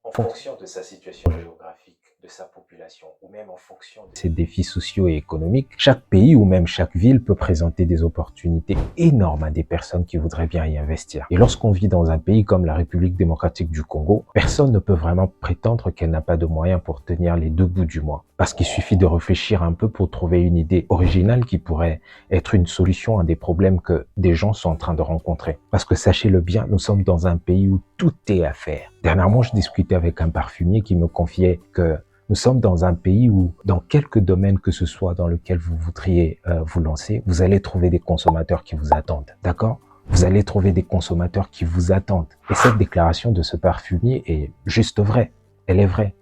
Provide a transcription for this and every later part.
en fonction de sa situation géographique, de sa population, ou même en fonction de ses défis sociaux et économiques, chaque pays ou même chaque ville peut présenter des opportunités énormes à des personnes qui voudraient bien y investir. Et lorsqu'on vit dans un pays comme la République démocratique du Congo, personne ne peut vraiment prétendre qu'elle n'a pas de moyens pour tenir les deux bouts du mois. Parce qu'il suffit de réfléchir un peu pour trouver une idée originale qui pourrait être une solution à des problèmes que des gens sont en train de rencontrer. Parce que sachez-le bien, nous sommes dans un pays où tout est à faire. Dernièrement, je discutais avec un parfumier qui me confiait que nous sommes dans un pays où, dans quelque domaine que ce soit dans lequel vous voudriez vous lancer, vous allez trouver des consommateurs qui vous attendent. D'accord ? Vous allez trouver des consommateurs qui vous attendent. Et cette déclaration de ce parfumier est juste vraie. Elle est vraie.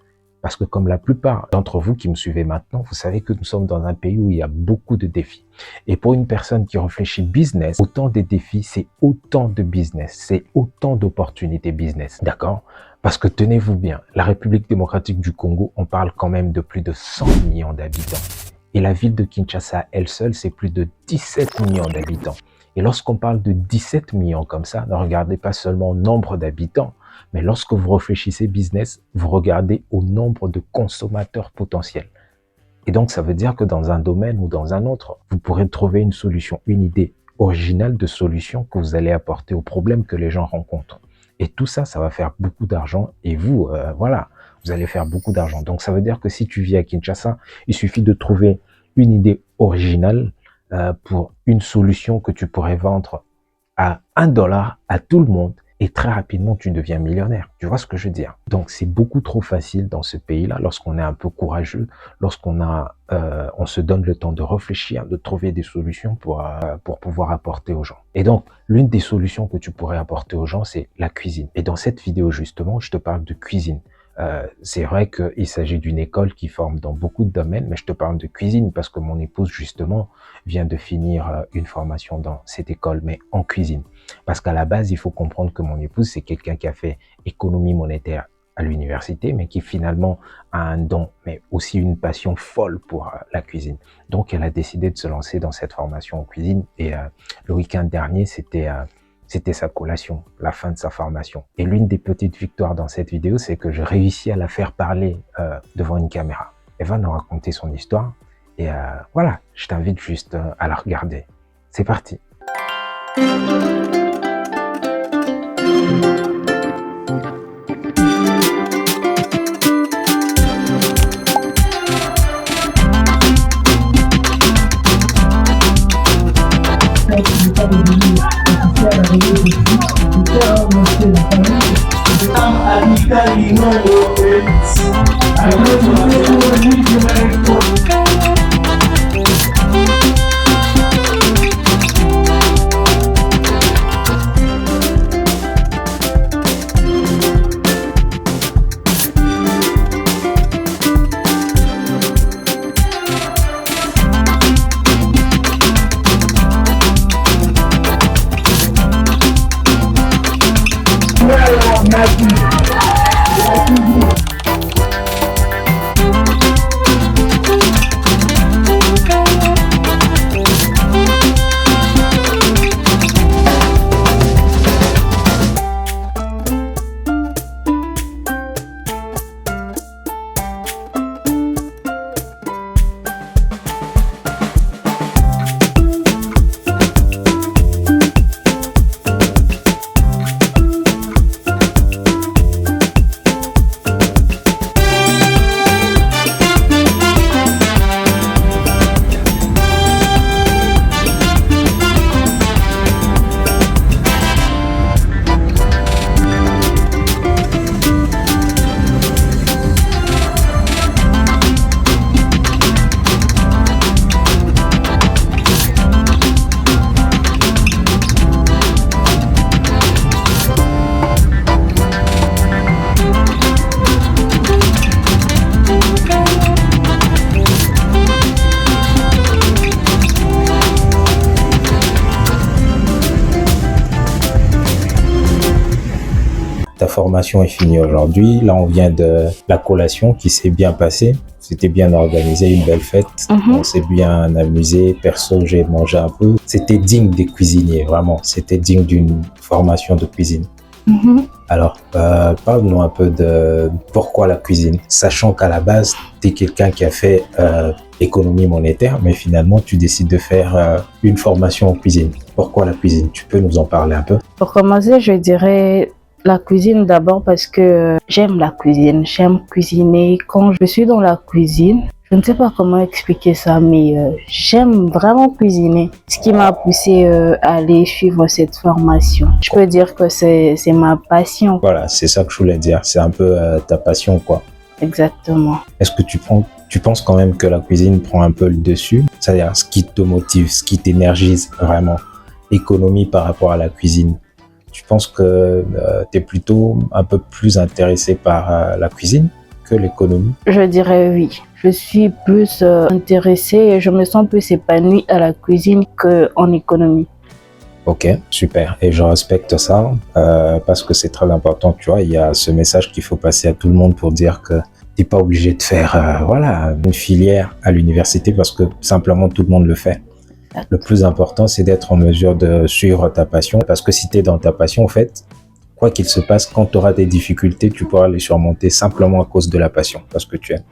Parce que comme la plupart d'entre vous qui me suivez maintenant, vous savez que nous sommes dans un pays où il y a beaucoup de défis. Et pour une personne qui réfléchit business, autant de défis, c'est autant de business, c'est autant d'opportunités business. D'accord ? Parce que tenez-vous bien, la République démocratique du Congo, on parle quand même de plus de 100 millions d'habitants. Et la ville de Kinshasa, elle seule, c'est plus de 17 millions d'habitants. Et lorsqu'on parle de 17 millions comme ça, ne regardez pas seulement au nombre d'habitants, mais lorsque vous réfléchissez business, vous regardez au nombre de consommateurs potentiels. Et donc, ça veut dire que dans un domaine ou dans un autre, vous pourrez trouver une solution, une idée originale de solution que vous allez apporter aux problèmes que les gens rencontrent. Et tout ça, ça va faire beaucoup d'argent. Et vous, voilà, vous allez faire beaucoup d'argent. Donc, ça veut dire que si tu vis à Kinshasa, il suffit de trouver une idée originale pour une solution que tu pourrais vendre à $1 à tout le monde. Et très rapidement, tu deviens millionnaire. Tu vois ce que je veux dire? Donc, c'est beaucoup trop facile dans ce pays-là, lorsqu'on est un peu courageux, on se donne le temps de réfléchir, de trouver des solutions pour pouvoir apporter aux gens. Et donc, l'une des solutions que tu pourrais apporter aux gens, c'est la cuisine. Et dans cette vidéo, justement, je te parle de cuisine. C'est vrai qu'il s'agit d'une école qui forme dans beaucoup de domaines, mais je te parle de cuisine parce que mon épouse, justement, vient de finir une formation dans cette école, mais en cuisine. Parce qu'à la base, il faut comprendre que mon épouse, c'est quelqu'un qui a fait économie monétaire à l'université, mais qui finalement a un don, mais aussi une passion folle pour la cuisine. Donc, elle a décidé de se lancer dans cette formation en cuisine. Et le week-end dernier, c'était sa collation, la fin de sa formation. Et l'une des petites victoires dans cette vidéo, c'est que je réussis à la faire parler devant une caméra. Elle va nous raconter son histoire. Et voilà, je t'invite juste à la regarder. C'est parti. Ta formation est finie aujourd'hui. Là, on vient de la collation qui s'est bien passée. C'était bien organisé, une belle fête. On s'est bien amusé. Perso, j'ai mangé un peu. C'était digne des cuisiniers, vraiment. C'était digne d'une formation de cuisine. Mhm. Alors, parle-nous un peu de pourquoi la cuisine, sachant qu'à la base, tu es quelqu'un qui a fait économie monétaire, mais finalement, tu décides de faire une formation en cuisine. Pourquoi la cuisine? Tu peux nous en parler un peu? Pour commencer, je dirais la cuisine d'abord parce que j'aime la cuisine, j'aime cuisiner. Quand je suis dans la cuisine, je ne sais pas comment expliquer ça, mais j'aime vraiment cuisiner. Ce qui m'a poussé à aller suivre cette formation. Je peux dire que c'est ma passion. Voilà, c'est ça que je voulais dire. C'est un peu ta passion, quoi. Exactement. Est-ce que tu penses quand même que la cuisine prend un peu le dessus? C'est-à-dire ce qui te motive, ce qui t'énergise vraiment, économie par rapport à la cuisine. Tu penses que tu es plutôt un peu plus intéressé par la cuisine que l'économie? Je dirais oui. Je suis plus intéressée et je me sens plus épanouie à la cuisine qu'en économie. Ok, super. Et je respecte ça parce que c'est très important. Tu vois, il y a ce message qu'il faut passer à tout le monde pour dire que t'es pas obligé de faire voilà, une filière à l'université parce que simplement tout le monde le fait. Le plus important, c'est d'être en mesure de suivre ta passion parce que si tu es dans ta passion, en fait, quoi qu'il se passe, quand tu auras des difficultés, tu pourras les surmonter simplement à cause de la passion, parce que tu aimes.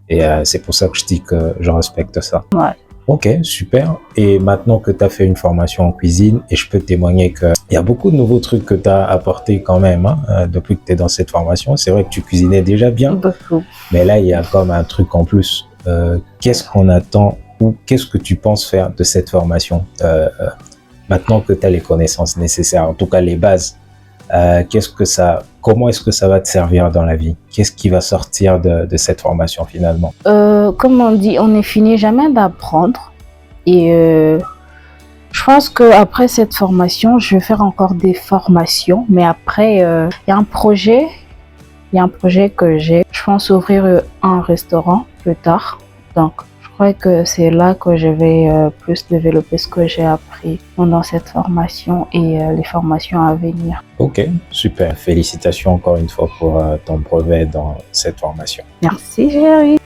Et c'est pour ça que je dis que je respecte ça. Ouais. Ok, super. Et maintenant que tu as fait une formation en cuisine, et je peux témoigner qu'il y a beaucoup de nouveaux trucs que tu as apportés quand même depuis que tu es dans cette formation. C'est vrai que tu cuisinais déjà bien, Beaucoup. mais là, il y a comme un truc en plus. Qu'est-ce qu'on attend ou qu'est-ce que tu penses faire de cette formation maintenant que tu as les connaissances nécessaires, en tout cas les bases? Comment est-ce que ça va te servir dans la vie? Qu'est-ce qui va sortir de cette formation finalement? Comme on dit, on n'est fini jamais d'apprendre. Et je pense qu'après cette formation, je vais faire encore des formations. Mais après, il y a un projet que j'ai. Je pense ouvrir un restaurant plus tard. Donc, je crois que c'est là que je vais plus développer ce que j'ai appris pendant cette formation et les formations à venir. Ok, super. Félicitations encore une fois pour ton brevet dans cette formation. Merci, Jerry.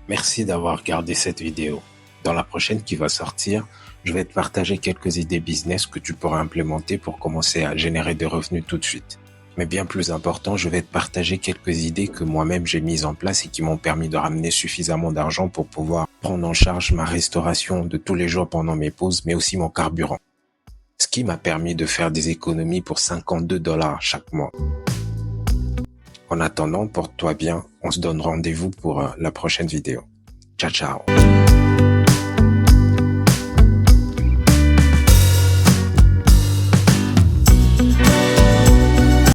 Merci d'avoir regardé cette vidéo. Dans la prochaine qui va sortir, je vais te partager quelques idées business que tu pourras implémenter pour commencer à générer des revenus tout de suite. Mais bien plus important, je vais te partager quelques idées que moi-même j'ai mises en place et qui m'ont permis de ramener suffisamment d'argent pour pouvoir prendre en charge ma restauration de tous les jours pendant mes pauses, mais aussi mon carburant. Ce qui m'a permis de faire des économies pour 52 $ chaque mois. En attendant, porte-toi bien, on se donne rendez-vous pour la prochaine vidéo. Ciao, ciao.